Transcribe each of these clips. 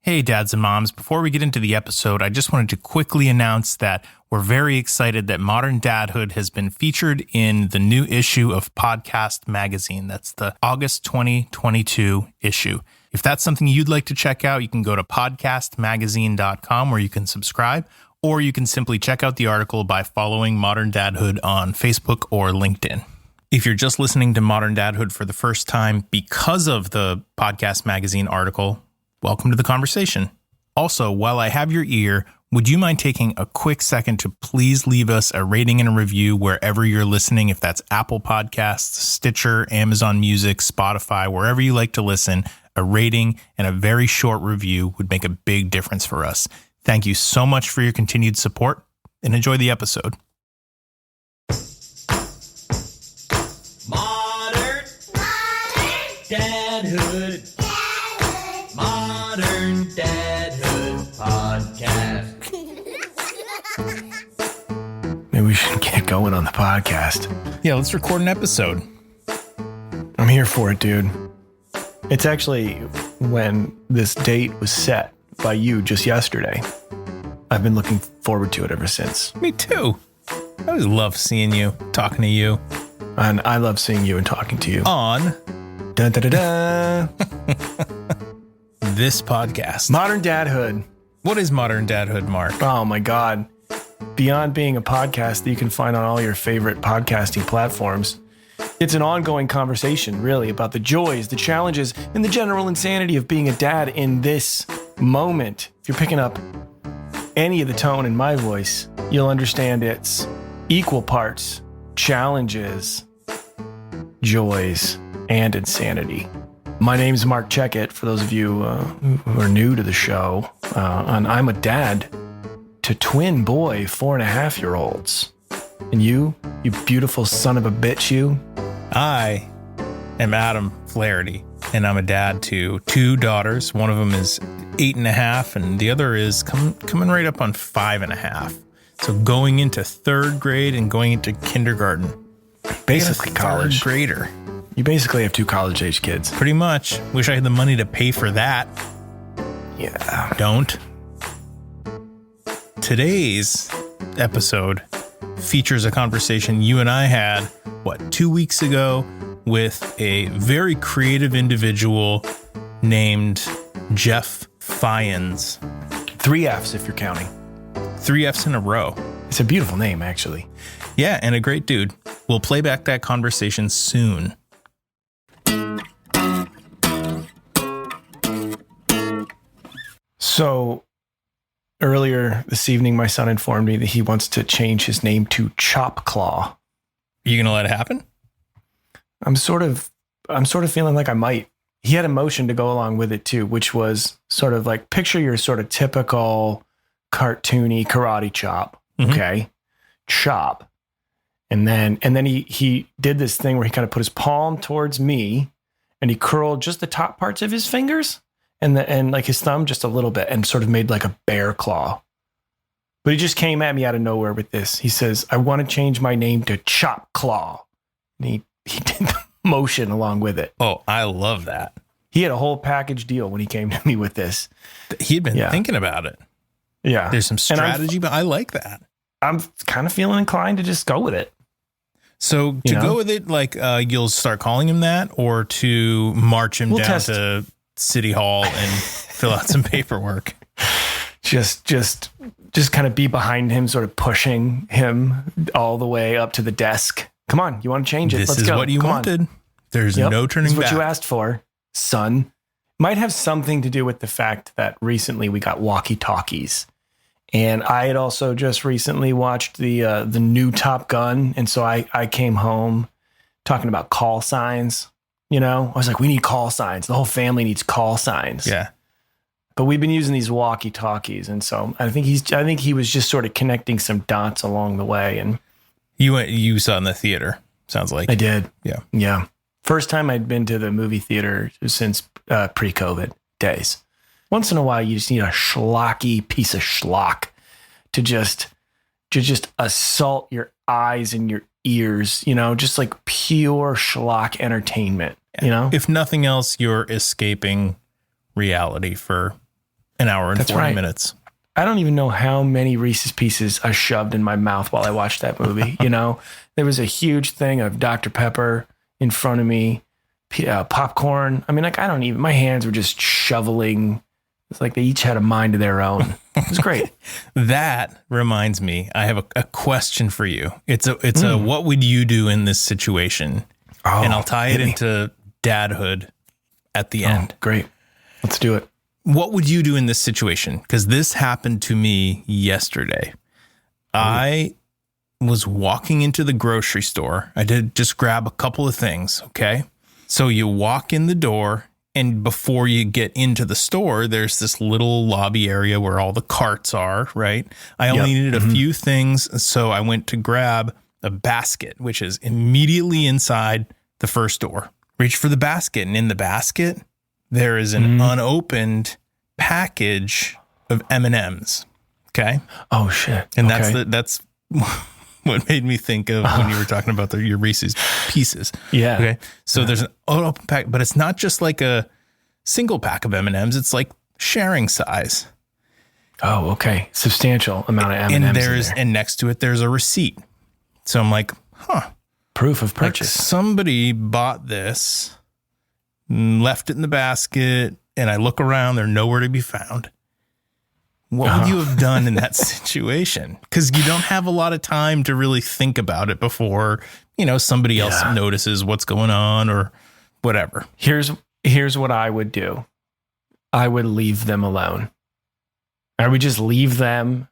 Hey, dads and moms. Before we get into the episode, I just wanted to quickly announce that we're very excited that Modern Dadhood has been featured in the new issue of Podcast Magazine. That's the August 2022 issue. If that's something you'd like to check out, you can go to podcastmagazine.com where you can subscribe, or you can simply check out the article by following Modern Dadhood on Facebook or LinkedIn. If you're just listening to Modern Dadhood for the first time because of the Podcast Magazine article, welcome to the conversation. Also, while I have your ear, would you mind taking a quick second to please leave us a rating and a review wherever you're listening, if that's Apple Podcasts, Stitcher, Amazon Music, Spotify, wherever you like to listen. A rating and a very short review would make a big difference for us. Thank you so much for your continued support, and enjoy the episode. Modern Dadhood. Modern Dadhood podcast. Maybe we should get going on the podcast. Yeah, let's record an episode. I'm here for it, dude. It's actually when this date was set by you just yesterday. I've been looking forward to it ever since. Me too. I always love seeing you, talking to you. And I love seeing you and talking to you. On Dun, dun, dun, dun. this podcast. Modern Dadhood. What is Modern Dadhood, Mark? Oh my God. Beyond being a podcast that you can find on all your favorite podcasting platforms, it's an ongoing conversation, really, about the joys, the challenges, and the general insanity of being a dad in this moment. If you're picking up any of the tone in my voice, you'll understand it's equal parts challenges, joys, and insanity. My name's Mark Checkett, for those of you who are new to the show, and I'm a dad to twin boy 4.5-year-olds. And you beautiful son of a bitch, you. I am Adam Flaherty, and I'm a dad to 2 daughters. One of them is 8.5, and the other is coming right up on 5.5. So going into 3rd grade and going into kindergarten. Basically college. 3rd grader. You basically have 2 college-age kids. Pretty much. Wish I had the money to pay for that. Yeah. Don't. Today's episode features a conversation you and I had, 2 weeks ago, with a very creative individual named Jeff Fajans. 3 F's if you're counting. 3 F's in a row. It's a beautiful name, actually. Yeah, and a great dude. We'll play back that conversation soon. So earlier this evening, my son informed me that he wants to change his name to Chop Claw. You gonna let it happen? I'm sort of feeling like I might. He had emotion to go along with it too, which was sort of like, picture your sort of typical cartoony karate chop. Mm-hmm. Okay. Chop. And then he did this thing where he kind of put his palm towards me and he curled just the top parts of his fingers and like his thumb just a little bit and sort of made like a bear claw. But he just came at me out of nowhere with this. He says, I want to change my name to Chop Claw. And he did the motion along with it. Oh, I love that. He had a whole package deal when he came to me with this. He had been thinking about it. Yeah. There's some strategy, but I like that. I'm kind of feeling inclined to just go with it. So to go with it, like you'll start calling him that, or to march him down to City Hall and fill out some paperwork. Just kind of be behind him, sort of pushing him all the way up to the desk. Come on, you want to change it? Let's go. This is what you Come wanted. On. There's no turning back. This is what you asked for, son. Might have something to do with the fact that recently we got walkie-talkies. And I had also just recently watched the new Top Gun. And so I came home talking about call signs. You know, I was like, we need call signs. The whole family needs call signs. Yeah. But we've been using these walkie-talkies. And so I think he was just sort of connecting some dots along the way. And you saw it in the theater, sounds like. I did. Yeah. Yeah. First time I'd been to the movie theater since pre-COVID days. Once in a while, you just need a schlocky piece of schlock to just assault your eyes and your ears, you know, just like pure schlock entertainment, you know? If nothing else, you're escaping reality for an hour and That's 40 right. minutes. I don't even know how many Reese's Pieces I shoved in my mouth while I watched that movie. There was a huge thing of Dr. Pepper in front of me, popcorn. I mean, like, my hands were just shoveling. It's like they each had a mind of their own. It was great. That reminds me, I have a question for you. It's a what would you do in this situation? And I'll tie it into dadhood at the end. Great. Let's do it. What would you do in this situation? Because this happened to me yesterday. I was walking into the grocery store. I did just grab a couple of things, okay? So you walk in the door, and before you get into the store, there's this little lobby area where all the carts are, right? I only needed a few things, so I went to grab a basket, which is immediately inside the first door. Reach for the basket, and in the basket, there is an unopened package of M&Ms. Okay. Oh shit. And that's what made me think of when you were talking about your Reese's Pieces. Yeah. Okay. So there's an open pack, but it's not just like a single pack of M&Ms. It's like sharing size. Oh, okay. Substantial amount of M&Ms. And next to it, there's a receipt. So I'm like, Proof of like purchase. somebody bought this, left it in the basket, and I look around, they're nowhere to be found. What would you have done in that situation? Because you don't have a lot of time to really think about it before, somebody else notices what's going on or whatever. Here's what I would do. I would leave them alone. I would just leave them.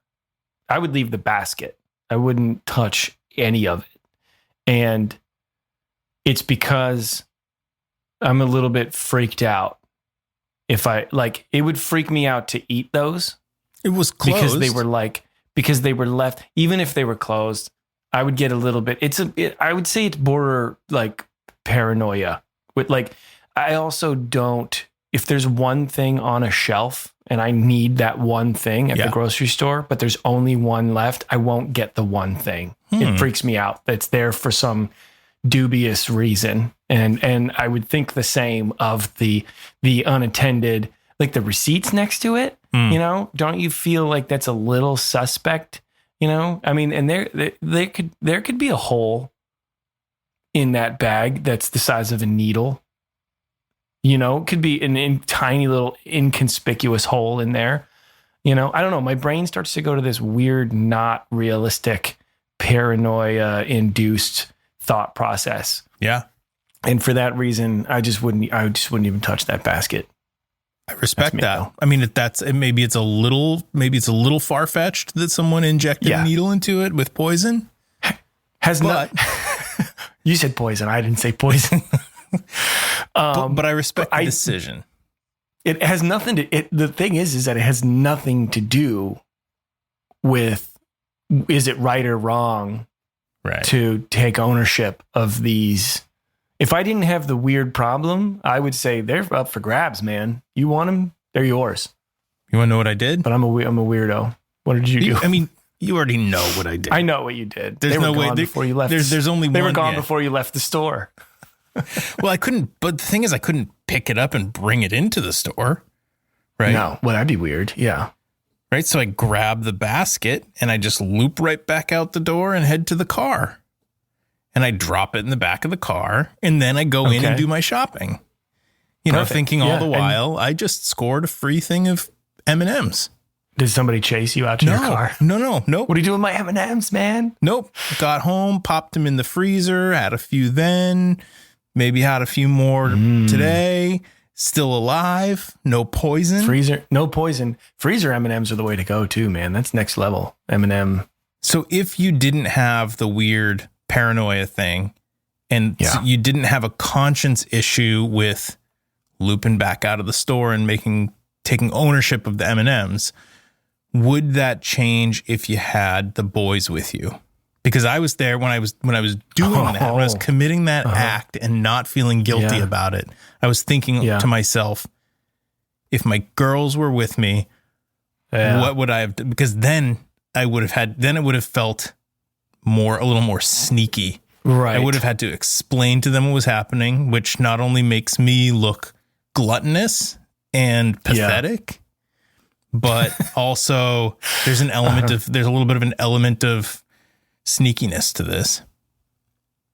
I would leave the basket. I wouldn't touch any of it. And it's because I'm a little bit freaked out. It would freak me out to eat those. It was closed. Because they were left, even if they were closed, I would get a little bit, I would say it's border like paranoia. I also don't, if there's one thing on a shelf and I need that one thing at the grocery store, but there's only one left, I won't get the one thing. It freaks me out. That's there for some dubious reason. And I would think the same of the unattended, like the receipts next to it. Don't you feel like that's a little suspect? I mean, and there could be a hole in that bag that's the size of a needle. Could be an tiny little inconspicuous hole in there. I don't know. My brain starts to go to this weird, not realistic, paranoia-induced thought process. Yeah. And for that reason, I just wouldn't even touch that basket. I respect that. I mean, maybe it's a little far-fetched that someone injected a needle into it with poison. You said poison. I didn't say poison. But I respect the decision. It has nothing to. The thing is that it has nothing to do with is it right or wrong, right, to take ownership of these. If I didn't have the weird problem, I would say they're up for grabs, man. You want them? They're yours. You want to know what I did? But I'm a weirdo. What did you do? I mean, you already know what I did. I know what you did. There's no way before you left. There's only one. They were gone before you left the store. Well, I couldn't. But the thing is, I couldn't pick it up and bring it into the store. Right? No. Well, that'd be weird. Yeah. Right. So I grab the basket and I just loop right back out the door and head to the car. And I drop it in the back of the car, and then I go in and do my shopping. Thinking all the while, I just scored a free thing of M&Ms. Did somebody chase you out to your car? No. What are you doing with my M&Ms, man? Nope. Got home, popped them in the freezer, had a few then, maybe had a few more today. Still alive. No poison. No poison. Freezer M&Ms are the way to go too, man. That's next level M&M. So if you didn't have the weird paranoia thing and you didn't have a conscience issue with looping back out of the store and taking ownership of the M&Ms, would that change if you had the boys with you? Because I was there when I was doing that, when I was committing that act and not feeling guilty about it. I was thinking to myself, if my girls were with me, what would I have done? Because then it would have felt a little more sneaky. Right. I would have had to explain to them what was happening, which not only makes me look gluttonous and pathetic, but also there's a little bit of an element of sneakiness to this,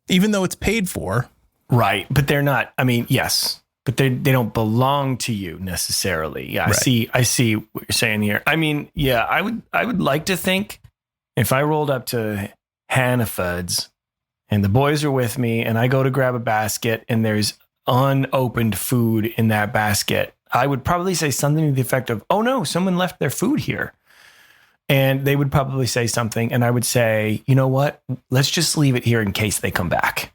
even though it's paid for. Right. But they're not, I mean, yes, but they don't belong to you necessarily. Yeah. Right. I see what you're saying here. I mean, yeah, I would like to think if I rolled up to Hannaford's and the boys are with me and I go to grab a basket and there's unopened food in that basket, I would probably say something to the effect of, oh no, someone left their food here. And they would probably say something. And I would say, you know what? Let's just leave it here in case they come back.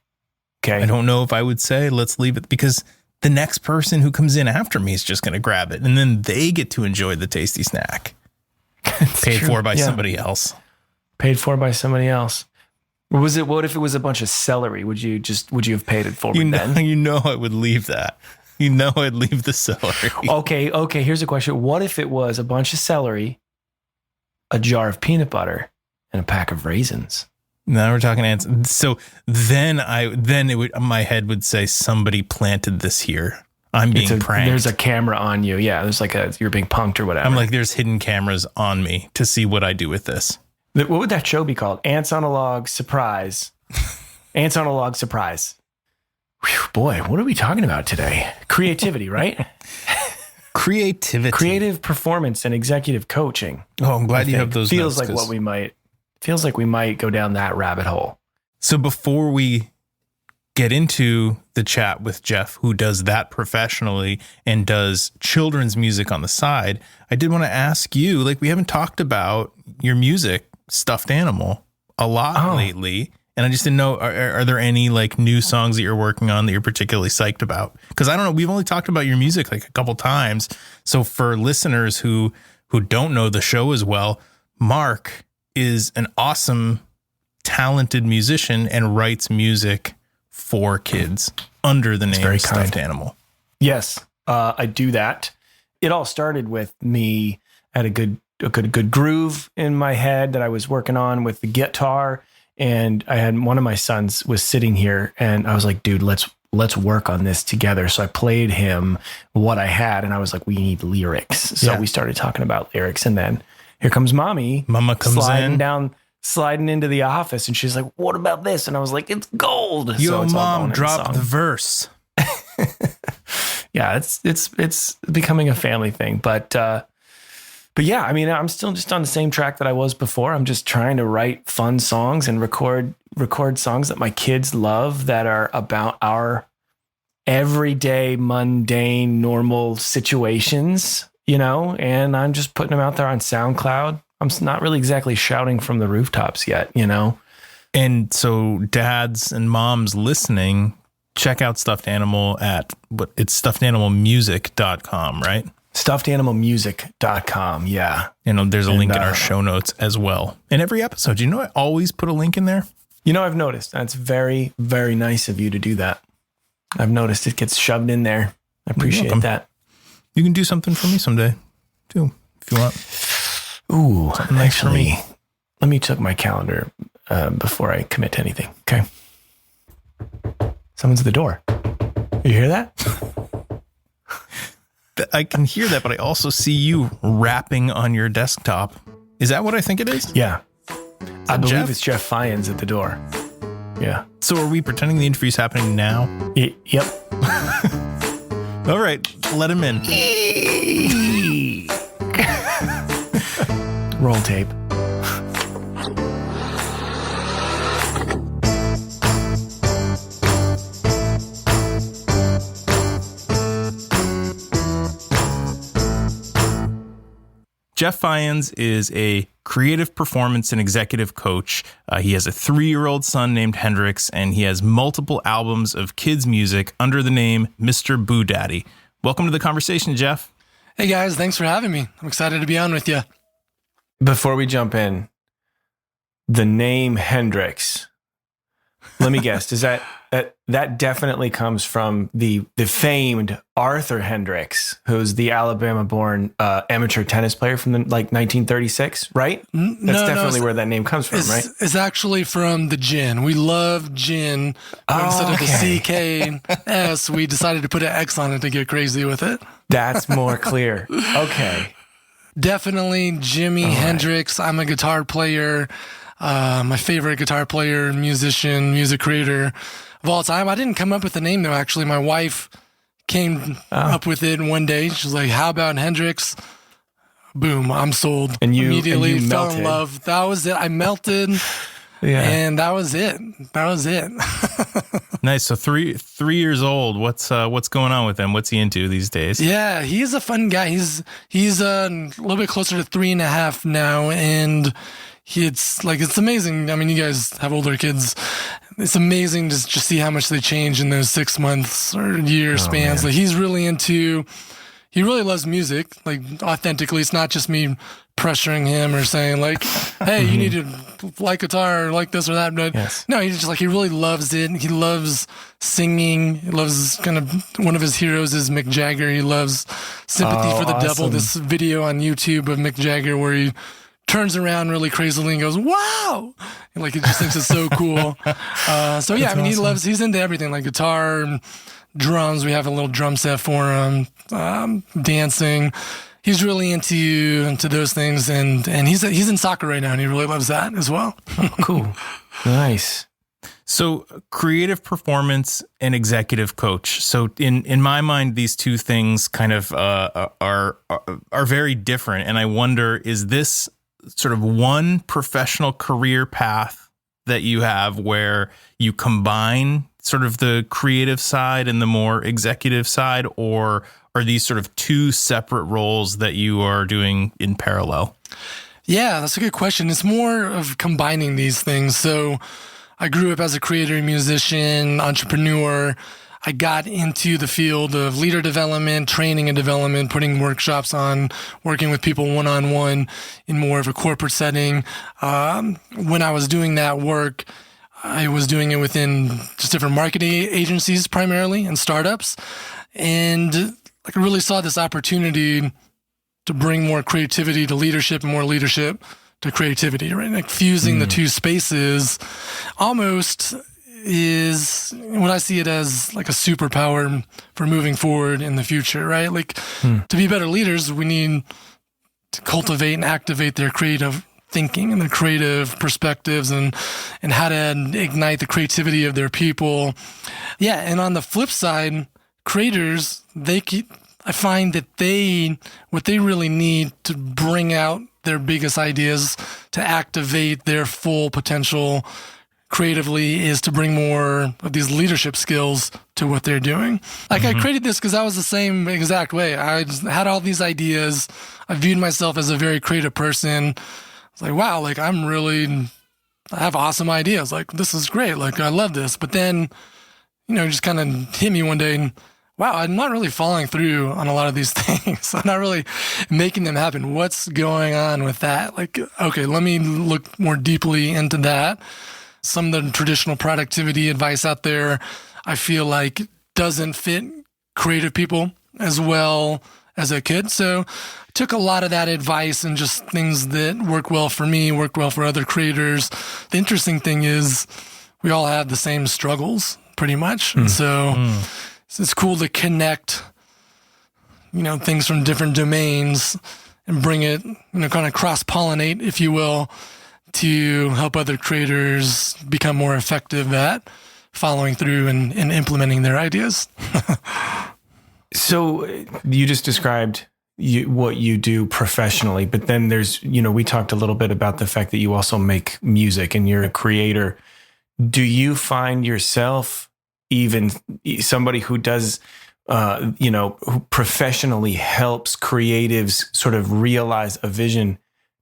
Okay. I don't know if I would say let's leave it, because the next person who comes in after me is just going to grab it. And then they get to enjoy the tasty snack paid for by somebody else. Paid for by somebody else. What if it was a bunch of celery? Would you have paid it forward then? You know, I would leave that. You know, I'd leave the celery. Okay. Here's a question. What if it was a bunch of celery, a jar of peanut butter, and a pack of raisins? Now we're talking ants. So then my head would say somebody planted this here. I'm being pranked. There's a camera on you. Yeah. There's you're being punked or whatever. I'm like, there's hidden cameras on me to see what I do with this. What would that show be called? Ants on a Log Surprise. Ants on a Log Surprise. Whew, boy, what are we talking about today? Creativity, right? Creativity. Creative performance and executive coaching. Oh, I'm glad you have those feels notes, like we might go down that rabbit hole. So before we get into the chat with Jeff, who does that professionally and does children's music on the side, I did want to ask you, like, we haven't talked about your music, Stuffed Animal, a lot lately. And I just didn't know, are there any like new songs that you're working on that you're particularly psyched about? Because I don't know, we've only talked about your music like a couple times. So for listeners who don't know the show as well, Marc is an awesome, talented musician and writes music for kids under the name Stuffed Animal. Yes, I do that. It all started with me at a good groove in my head that I was working on with the guitar. And I had one of my sons was sitting here and I was like, dude, let's work on this together. So I played him what I had and I was like, we need lyrics. So we started talking about lyrics, and then here comes Mama comes sliding into the office, and she's like, what about this? And I was like, it's gold. Yo, Mom, drop the verse. Yeah, it's becoming a family thing. But yeah, I mean, I'm still just on the same track that I was before. I'm just trying to write fun songs and record songs that my kids love, that are about our everyday, mundane, normal situations, you know, and I'm just putting them out there on SoundCloud. I'm not really exactly shouting from the rooftops yet, you know? And so dads and moms listening, check out Stuffed Animal it's stuffedanimalmusic.com, right? Stuffedanimalmusic.com. Yeah. And there's a link in our show notes as well. In every episode, you know, I always put a link in there. You know, I've noticed that's very, very nice of you to do that. I've noticed it gets shoved in there. I appreciate that. You can do something for me someday too, if you want. Ooh, something nice for me. Let me check my calendar before I commit to anything. Okay. Someone's at the door. You hear that? I can hear that, but I also see you rapping on your desktop. Is that what I think it is? Yeah. I believe it's Jeff Fajans at the door. Yeah. So are we pretending the interview's happening now? Yep. All right. Let him in. Roll tape. Jeff Fajans is a creative performance and executive coach. He has a 3-year-old son named Hendrix, and he has multiple albums of kids' music under the name MrBoodaddy. Welcome to the conversation, Jeff. Hey, guys. Thanks for having me. I'm excited to be on with you. Before we jump in, the name Hendrix, let me guess, does that definitely comes from the famed Arthur Hendrix, who's the Alabama-born amateur tennis player from 1936, right? That's definitely where that name comes from, right? It's actually from the gin. We love gin. Instead of the CKS, we decided to put an X on it to get crazy with it. That's more clear. Okay. Definitely Jimi Hendrix. I'm a guitar player. My favorite guitar player, musician, music creator of all time. I didn't come up with the name though. Actually, my wife came up with it one day. She was like, "How about Hendrix?" Boom, I'm sold. And you immediately fell melted. in love. That was it. I melted. Yeah. And that was it. Nice. So three years old. What's going on with him? What's he into these days? Yeah, he's a fun guy. He's a little bit closer to 3.5 now, and it's amazing. I mean, you guys have older kids. It's amazing to just see how much they change in those 6 months or year spans. Man. Like he really loves music, like authentically. It's not just me pressuring him or saying like, "Hey, you need to like guitar or like this or that." But no, he's just like, he really loves it. He loves singing. He loves kind of, one of his heroes is Mick Jagger. He loves Sympathy for the Devil. This video on YouTube of Mick Jagger where he turns around really crazily and goes, "Wow!" And like, he just thinks it's so cool. So yeah, I mean, he's into everything, like guitar, drums. We have a little drum set for him, dancing. He's really into those things, and he's in soccer right now, and he really loves that as well. Cool. Nice. So creative performance and executive coach. So in my mind, these two things kind of are very different. And I wonder, is this sort of one professional career path that you have where you combine sort of the creative side and the more executive side, or are these sort of two separate roles that you are doing in parallel? Yeah, that's a good question. It's more of combining these things. So I grew up as a creator, musician, entrepreneur. I got into the field of leader development, training and development, putting workshops on, working with people one-on-one in more of a corporate setting. When I was doing that work, I was doing it within just different marketing agencies primarily and startups. And I really saw this opportunity to bring more creativity to leadership and more leadership to creativity, right? Like fusing the two spaces almost is what I see it as, like a superpower for moving forward in the future, right? Like to be better leaders, we need to cultivate and activate their creative thinking and their creative perspectives and how to ignite the creativity of their people. Yeah. And on the flip side, creators, I find that what they really need to bring out their biggest ideas, to activate their full potential creatively, is to bring more of these leadership skills to what they're doing. Like I created this because I was the same exact way. I just had all these ideas. I viewed myself as a very creative person. I was like, wow, like I have awesome ideas. Like, this is great. Like, I love this. But then, just kind of hit me one day and, wow, I'm not really following through on a lot of these things. I'm not really making them happen. What's going on with that? Like, okay, let me look more deeply into that. Some of the traditional productivity advice out there, I feel like doesn't fit creative people as well as it could. So I took a lot of that advice and just things that work well for me, work well for other creators. The interesting thing is we all have the same struggles pretty much. And so it's cool to connect, things from different domains and bring it, kind of cross-pollinate, if you will, to help other creators become more effective at following through and implementing their ideas. So you just described what you do professionally, but then there's, we talked a little bit about the fact that you also make music and you're a creator. Do you find yourself even somebody who does, who professionally helps creatives sort of realize a vision?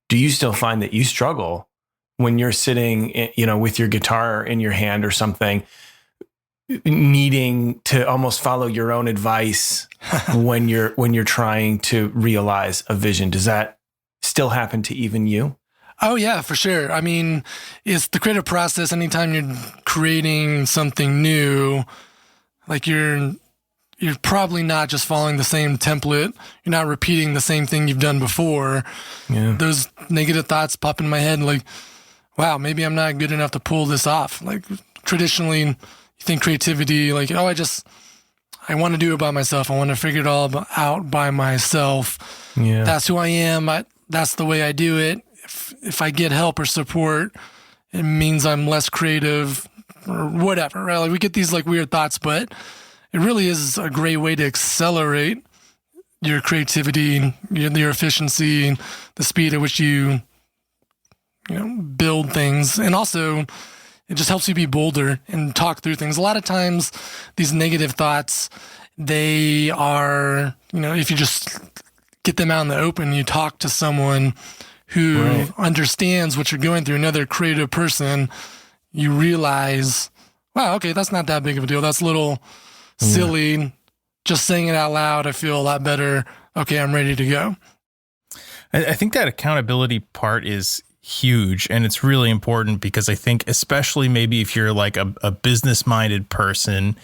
Do you still find that you struggle when you're sitting, with your guitar in your hand or something, needing to almost follow your own advice when you're trying to realize a vision? Does that still happen to even you? Oh yeah, for sure. I mean, it's the creative process. Anytime you're creating something new, like you're probably not just following the same template. You're not repeating the same thing you've done before. Yeah. Those negative thoughts pop in my head like, wow, maybe I'm not good enough to pull this off. Like traditionally, you think creativity, like, oh, I want to do it by myself. I want to figure it all out by myself. Yeah. That's who I am. That's the way I do it. If I get help or support, it means I'm less creative or whatever, right? Like we get these like weird thoughts, but it really is a great way to accelerate your creativity, your efficiency, the speed at which you build things. And also it just helps you be bolder and talk through things. A lot of times these negative thoughts, they are, if you just get them out in the open, you talk to someone who understands what you're going through, another creative person, you realize, wow, okay, that's not that big of a deal. That's a little silly. Just saying it out loud, I feel a lot better. Okay, I'm ready to go. I think that accountability part is huge, and it's really important because I think especially maybe if you're like a business-minded person,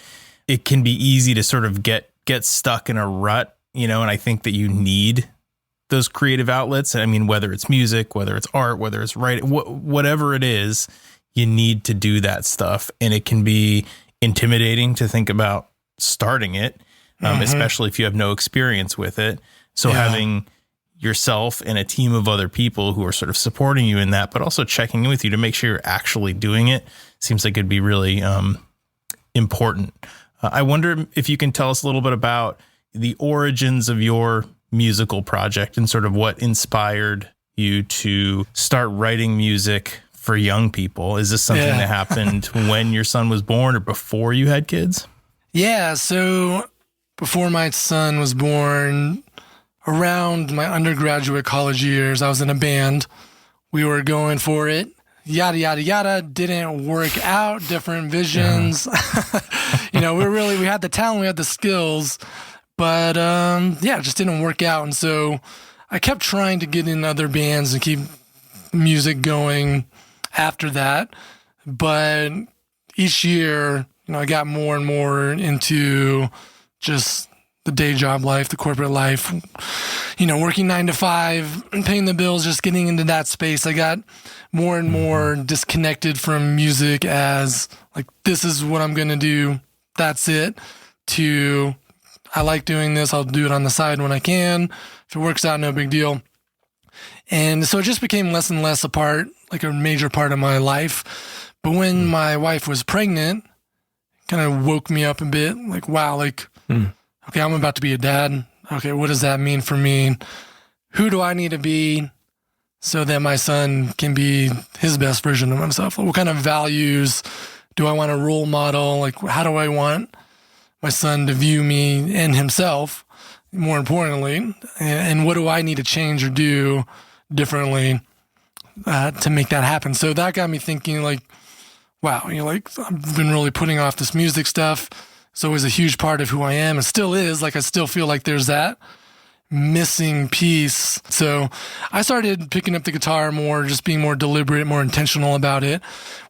it can be easy to sort of get stuck in a rut, and I think that you need those creative outlets. I mean, whether it's music, whether it's art, whether it's writing, whatever it is, you need to do that stuff. And it can be intimidating to think about starting it, especially if you have no experience with it. So having yourself and a team of other people who are sort of supporting you in that, but also checking in with you to make sure you're actually doing it, seems like it'd be really important. I wonder if you can tell us a little bit about the origins of your musical project and sort of what inspired you to start writing music for young people. Is this something that happened when your son was born or before you had kids? Yeah. So before my son was born, around my undergraduate college years, I was in a band. We were going for it. Yada, yada, yada. Didn't work out. Different visions. We had the talent, we had the skills, but it just didn't work out. And so I kept trying to get in other bands and keep music going after that. But each year, I got more and more into just the day job life, the corporate life, working 9 to 5, paying the bills, just getting into that space. I got more and more disconnected from music as like, this is what I'm going to do. That's it. To, I like doing this. I'll do it on the side when I can. If it works out, no big deal. And so it just became less and less like a major part of my life. But when my wife was pregnant, kind of woke me up a bit. Like, wow, okay, I'm about to be a dad. Okay, what does that mean for me? Who do I need to be so that my son can be his best version of himself? What kind of values do I want to role model? Like, how do I want my son to view me and himself, more importantly? And what do I need to change or do differently to make that happen? So that got me thinking, like, wow, I've been really putting off this music stuff. It's always a huge part of who I am. It still is. Like, I still feel like there's that missing piece. So I started picking up the guitar more, just being more deliberate, more intentional about it.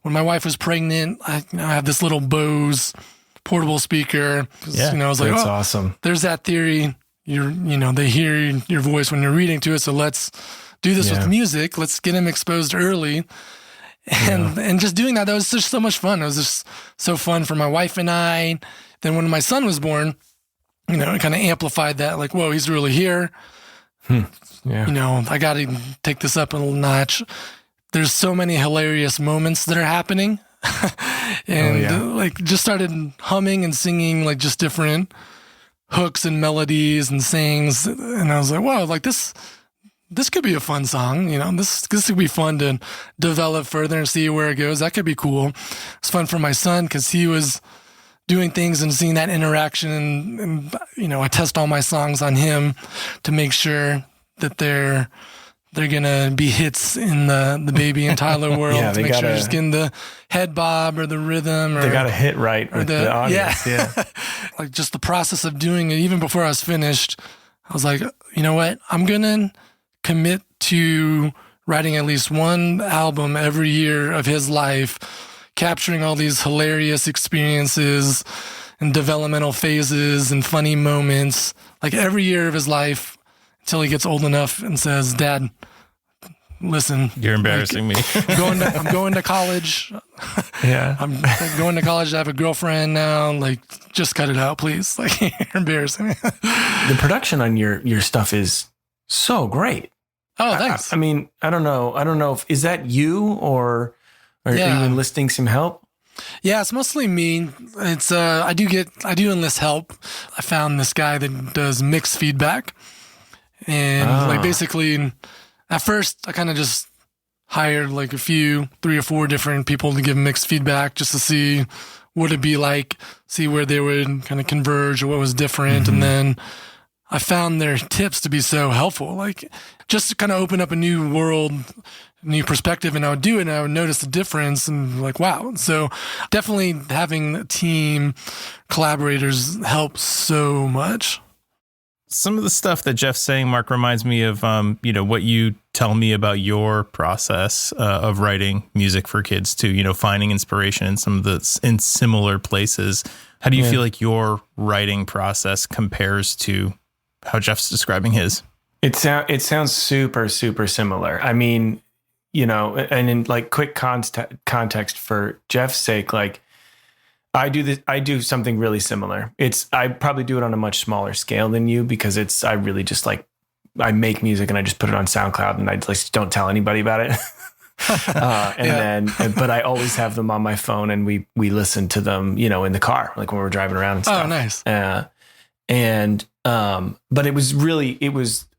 When my wife was pregnant, I have this little Bose portable speaker. I was like, that's awesome. There's that theory. They hear your voice when you're reading to it. So let's do this with music. Let's get them exposed early. And just doing that was just so much fun. It was just so fun for my wife and I. Then when my son was born, it kind of amplified that, like, whoa, he's really here. I got to take this up a little notch. There's so many hilarious moments that are happening. And just started humming and singing like just different hooks and melodies and sayings. And I was like, wow, like this could be a fun song. This could be fun to develop further and see where it goes. That could be cool. It's fun for my son because he was doing things and seeing that interaction. And I test all my songs on him to make sure that they're going to be hits in the Baby and Tyler world. To make sure you're just getting the head bob or the rhythm. Or, they got to hit right with the audience. Yeah. Like just the process of doing it, even before I was finished, I was like, you know what? I'm going to commit to writing at least one album every year of his life, capturing all these hilarious experiences and developmental phases and funny moments, like every year of his life until he gets old enough and says, Dad, listen, You're embarrassing me. I'm going to college. Yeah. I'm going to college. I have a girlfriend now. Like, just cut it out, please. Like, you're embarrassing me. The production on your stuff is so great. Oh, thanks. I mean, I don't know if, is that you or are you enlisting some help? Yeah, it's mostly me. It's I do enlist help. I found this guy that does mixed feedback, and like basically, at first I kind of just hired like 3 or 4 different people to give mixed feedback just to see what it'd be like, see where they would kind of converge or what was different, and then I found their tips to be so helpful, like just to kind of open up a new world, new perspective, and I would do it and I would notice the difference and like, wow. So definitely having a team, collaborators helps so much. Some of the stuff that Jeff's saying, Marc, reminds me of, what you tell me about your process of writing music for kids too, finding inspiration in similar places. How do you feel like your writing process compares to how Jeff's describing his? It sounds super, super similar. I mean, and in like quick context for Jeff's sake, like I do something really similar. I probably do it on a much smaller scale than you because I really just like, I make music and I just put it on SoundCloud and I just don't tell anybody about it. But I always have them on my phone and we listen to them, in the car, like when we're driving around and stuff. Oh, nice. But it was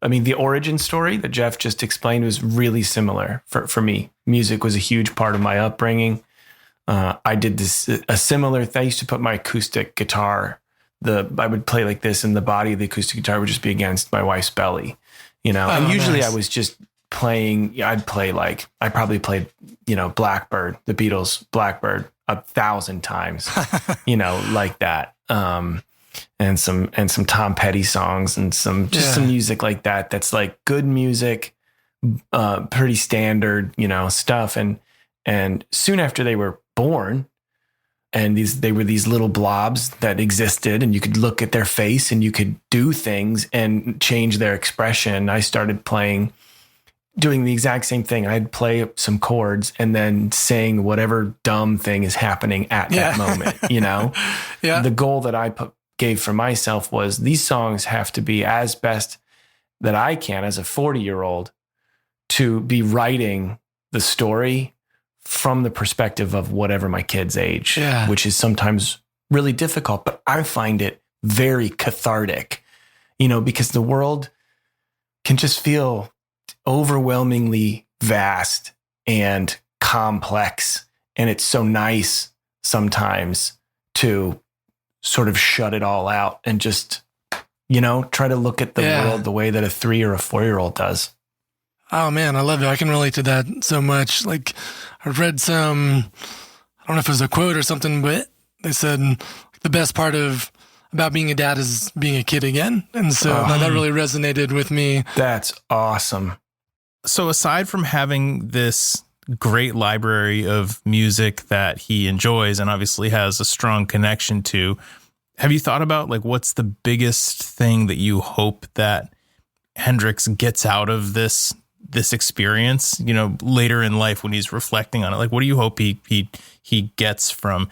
the origin story that Jeff just explained was really similar for me. Music was a huge part of my upbringing. I did a similar thing. I used to put my acoustic guitar, I would play like this and the body of the acoustic guitar would just be against my wife's belly, and usually I was just playing, I probably played, Blackbird, the Beatles' Blackbird 1,000 times, like that. And some Tom Petty songs and some music like that. That's like good music, pretty standard, stuff. And soon after they were born, and they were these little blobs that existed, and you could look at their face and you could do things and change their expression. I started doing the exact same thing. I'd play some chords and then sing whatever dumb thing is happening at that moment, Yeah. The goal that I gave for myself was these songs have to be as best that I can as a 40-year-old to be writing the story from the perspective of whatever my kid's age, which is sometimes really difficult, but I find it very cathartic, because the world can just feel overwhelmingly vast and complex. And it's so nice sometimes to sort of shut it all out and just, try to look at the world the way that a 3 or a 4-year-old does. Oh man, I love it. I can relate to that so much. Like I've read I don't know if it was a quote or something, but they said the best part about being a dad is being a kid again. And so that really resonated with me. That's awesome. So aside from having this great library of music that he enjoys and obviously has a strong connection to, have you thought about like what's the biggest thing that you hope that Hendrix gets out of this experience, later in life when he's reflecting on it? Like, what do you hope he gets from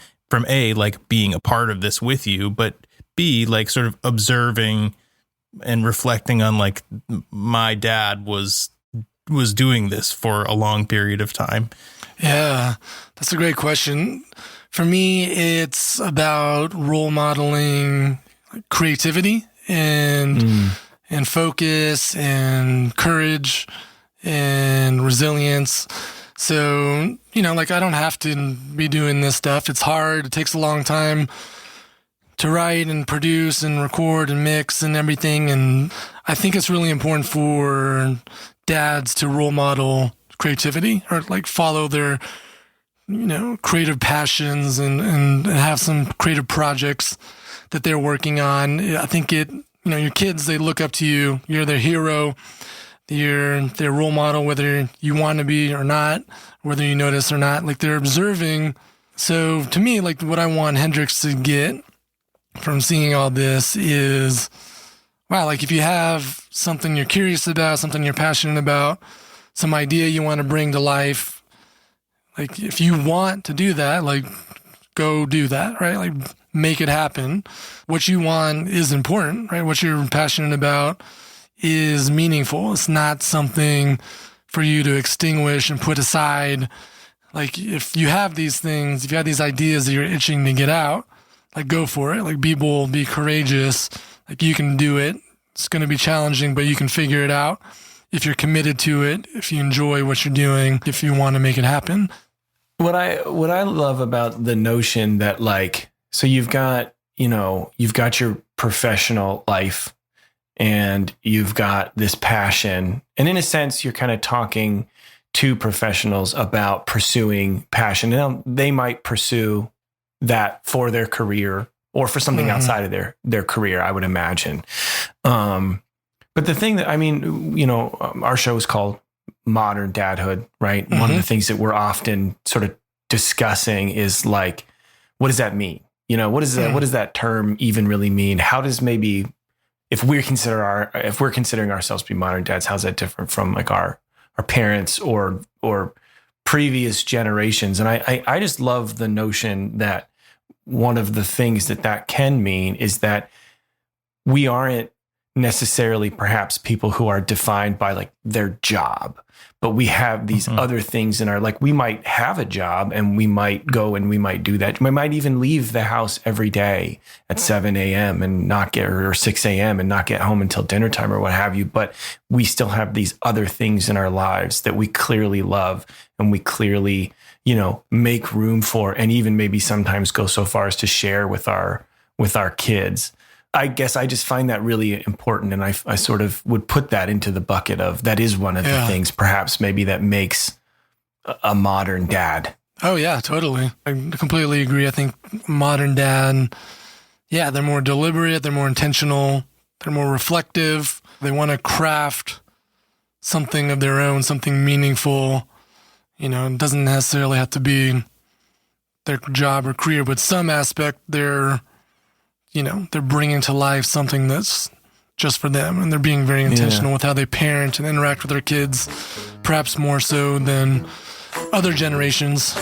A, like being a part of this with you, but B, like sort of observing and reflecting on like my dad was doing this for a long period of time? Yeah, that's a great question. For me, it's about role modeling creativity and focus and courage and resilience. So, like I don't have to be doing this stuff. It's hard. It takes a long time to write and produce and record and mix and everything. And I think it's really important for dads to role model creativity or like follow their, creative passions and have some creative projects that they're working on. I think your kids, they look up to you. You're their hero. You're their role model, whether you want to be or not, whether you notice or not, like they're observing. So to me, like what I want Hendrix to get from seeing all this is, wow, like if you have something you're curious about, something you're passionate about, some idea you want to bring to life. Like, if you want to do that, like, go do that, right? Like, make it happen. What you want is important, right? What you're passionate about is meaningful. It's not something for you to extinguish and put aside. Like, if you have these things, if you have these ideas that you're itching to get out, like, go for it. Like, be bold, be courageous. Like, you can do it. It's going to be challenging, but you can figure it out if you're committed to it, if you enjoy what you're doing, if you want to make it happen. What I love about the notion that, like, so you've got your professional life and you've got this passion, and in a sense, you're kind of talking to professionals about pursuing passion. Now, they might pursue that for their career or for something outside of their career, I would imagine. But the thing that, I mean, our show is called Modern Dadhood, right? One of the things that we're often sort of discussing is, like, what does that mean? What does that term even really mean? How does, maybe, if we're considering ourselves to be modern dads, how's that different from, like, our parents or previous generations? And I just love the notion that one of the things that can mean is that we aren't necessarily perhaps people who are defined by, like, their job, but we have these other things in our, like, we might have a job and we might go and we might do that. We might even leave the house every day at 7 a.m. and not get, or 6 a.m. and not get home until dinner time or what have you. But we still have these other things in our lives that we clearly love and we clearly, make room for, and even maybe sometimes go so far as to share with our kids. I guess I just find that really important. And I sort of would put that into the bucket of, that is one of the things perhaps maybe that makes a modern dad. Oh yeah, totally. I completely agree. I think modern dad, they're more deliberate. They're more intentional. They're more reflective. They want to craft something of their own, something meaningful. It doesn't necessarily have to be their job or career, but some aspect they're bringing to life something that's just for them, and they're being very intentional with how they parent and interact with their kids, perhaps more so than other generations.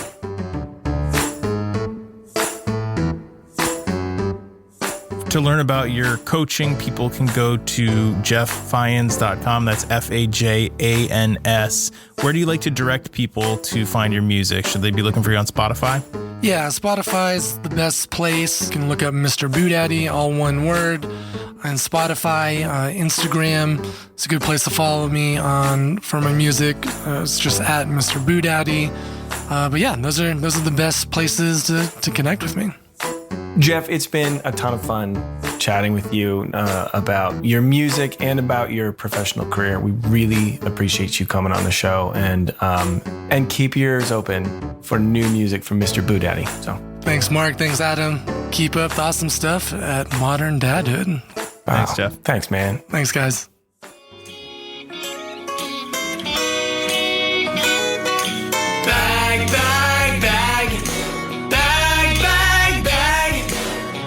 To learn about your coaching, people can go to jefffajans.com. That's Fajans. Where do you like to direct people to find your music? Should they be looking for you on Spotify? Yeah, Spotify's the best place. You can look up MrBoodaddy, all one word, on Spotify. Instagram, it's a good place to follow me for my music. It's just at MrBoodaddy. But yeah, those are the best places to connect with me. Jeff, it's been a ton of fun chatting with you about your music and about your professional career. We really appreciate you coming on the show, and keep your ears open for new music from MrBoodaddy. So thanks, Mark. Thanks, Adam. Keep up the awesome stuff at Modern Dadhood. Thanks, Jeff. Thanks, man. Thanks, guys. Bag, bag, bag. Bag, bag, bag.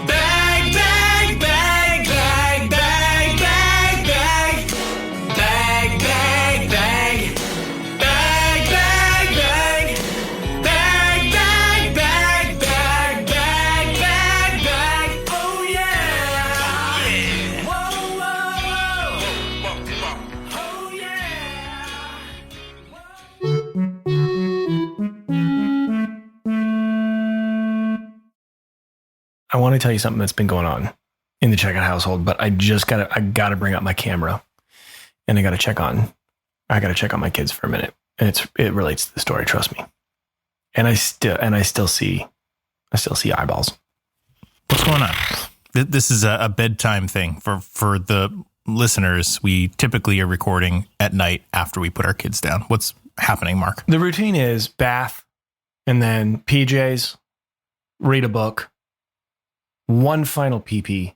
Bag, bag, bag, bag, bag, bag, bag. Bag, bag, bag. Bag, bag, bag. Bag, bag, bag, bag, bag, bag, bag. Oh yeah. Whoa, whoa, whoa. Oh yeah. I want to tell you something that's been going on in the Checkout household, but I gotta bring up my camera, and I gotta check on my kids for a minute. And it relates to the story, trust me. And I still see eyeballs. What's going on? This is a bedtime thing for the listeners. We typically are recording at night after we put our kids down. What's happening, Mark? The routine is bath, and then PJs, read a book, one final pee-pee,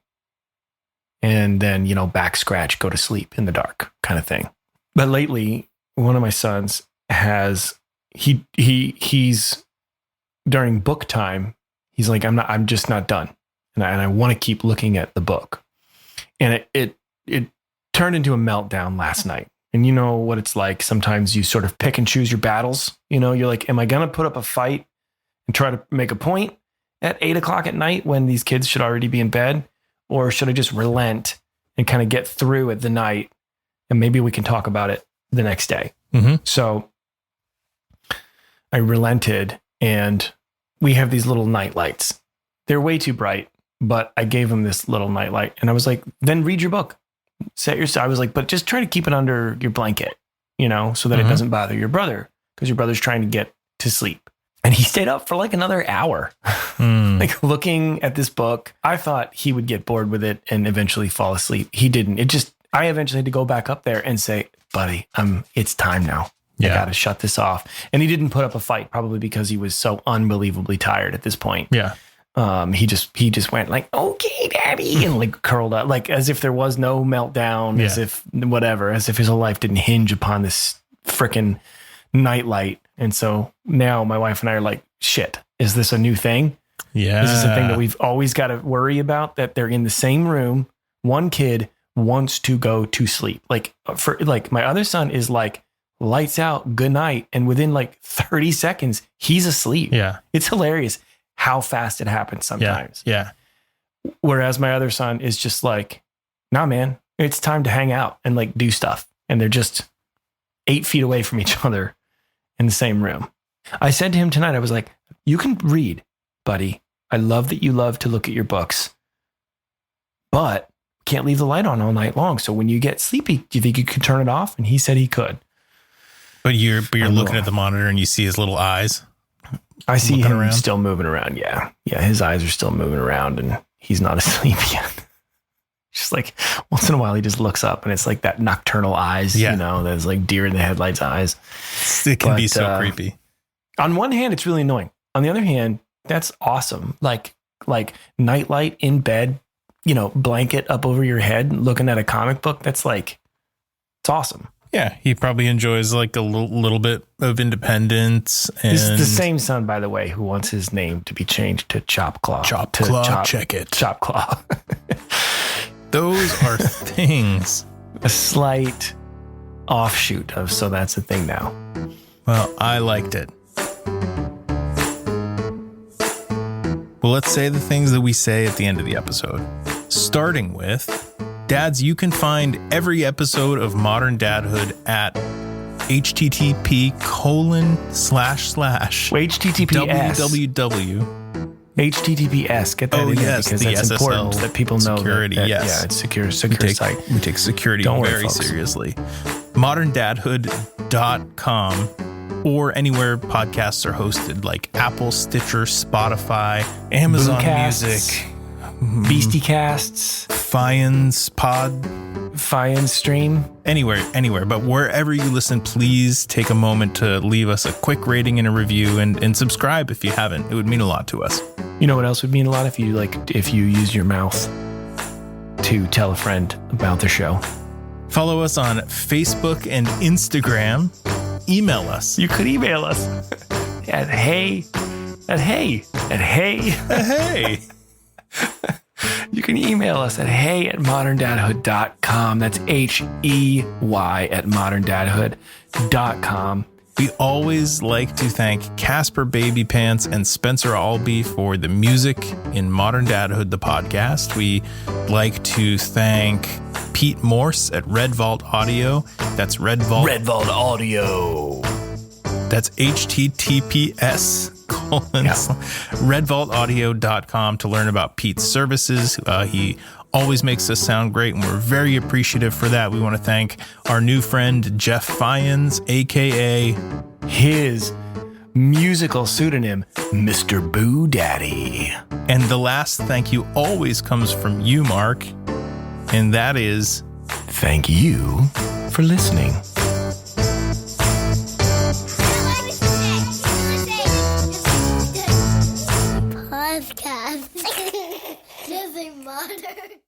and then, back scratch, go to sleep in the dark kind of thing. But lately, one of my sons he's during book time, he's like, I'm just not done. And I want to keep looking at the book. And it turned into a meltdown last night. And you know what it's like. Sometimes you sort of pick and choose your battles. You know, you're like, am I going to put up a fight and try to make a point at 8:00 at night when these kids should already be in bed? Or should I just relent and kind of get through at the night? And maybe we can talk about it the next day. Mm-hmm. So I relented, and we have these little night lights. They're way too bright, but I gave him this little night light, and I was like, then read your book. I was like, but just try to keep it under your blanket, you know, so that it doesn't bother your brother, because your brother's trying to get to sleep. And he stayed up for like another hour, like looking at this book. I thought he would get bored with it and eventually fall asleep. He didn't. I eventually had to go back up there and say, buddy, it's time now. I got to shut this off. And he didn't put up a fight, probably because he was so unbelievably tired at this point. Yeah. He just went like, okay, daddy, and like curled up, like as if there was no meltdown, as if his whole life didn't hinge upon this frickin' nightlight. And so now my wife and I are like, shit, is this a new thing? Yeah. Is this a thing that we've always got to worry about, that they're in the same room? One kid wants to go to sleep. Like my other son is like, lights out, good night. And within like 30 seconds, he's asleep. Yeah. It's hilarious how fast it happens sometimes. Yeah. Whereas my other son is just like, nah, man, it's time to hang out and like do stuff. And they're just 8 feet away from each other in the same room. I said to him tonight, I was like, you can read, buddy. I love that you love to look at your books, but can't leave the light on all night long. So when you get sleepy, do you think you could turn it off? And he said he could. But you're looking at the monitor and you see his little eyes. I see him still moving around. Yeah. Yeah. His eyes are still moving around and he's not asleep yet. Just like once in a while, he just looks up and it's like that nocturnal eyes, you know, that's like deer in the headlights eyes. It can be so creepy. On one hand, it's really annoying. On the other hand, that's awesome. Like nightlight in bed, you know, blanket up over your head, looking at a comic book. That's like, it's awesome. Yeah, he probably enjoys like a little bit of independence. And this is the same son, by the way, who wants his name to be changed to Chop Claw. Check it. Chop Claw. Those are things. A slight offshoot of, so that's the thing now. Well, I liked it. Well, let's say the things that we say at the end of the episode. Starting with, dads, you can find every episode of Modern Dadhood at http:// HTTPS. www. HTTPS. Get that in there because that's SSL important that people know security, that, yes. Yeah, it's secure site. We take security very seriously. ModernDadhood.com or anywhere podcasts are hosted, like Apple, Stitcher, Spotify, Amazon Boomcasts, Music, Beastie Casts, Fajans Stream. Anywhere. But wherever you listen, please take a moment to leave us a quick rating and a review and subscribe if you haven't. It would mean a lot to us. You know what else would mean a lot? If you use your mouth to tell a friend about the show. Follow us on Facebook and Instagram. Email us. You could email us at hey. You can email us at hey@moderndadhood.com. That's HEY@moderndadhood.com. We always like to thank Casper Baby Pants and Spencer Albee for the music in Modern Dadhood, the podcast. We like to thank Pete Morse at Red Vault Audio. That's Red Vault Audio. That's https://redvaultaudio.com to learn about Pete's services. He always makes us sound great, and we're very appreciative for that. We want to thank our new friend, Jeff Fajans, a.k.a. his musical pseudonym, MrBoodaddy. And the last thank you always comes from you, Mark, and that is... thank you for listening. Podcast. Just a modern.